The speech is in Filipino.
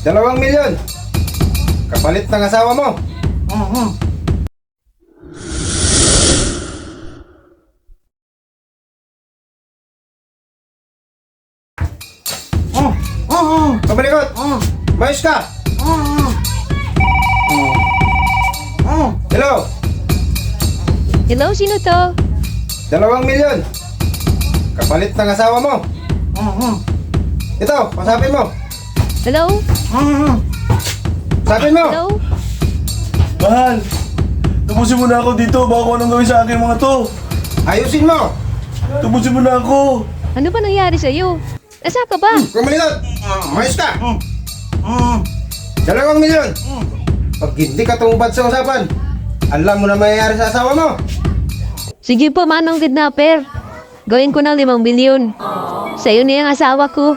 2 milyon. Kapalit ng asawa mo. Pamalikot. Mayos ka. Hello. Hello, sino to? 2 milyon. Kapalit ng asawa mo. Ito, pasapin mo. Hello? Pasapin mo. Hello? Mahal, tapusin mo na ako dito. Baka kung anong gawin sa akin mga to. Ayusin mo. Tapusin mo na ako. Ano ba nangyari sa'yo? Nasa ka ba? Pamalikot. Mayos ka. 2 milyon. Pag hindi ka tumupad sa usapan, alam mo na mayayari sa asawa mo. Sige po, manong kidnapper. Gawin ko ng 5 milyon. Sa'yo na yung asawa ko.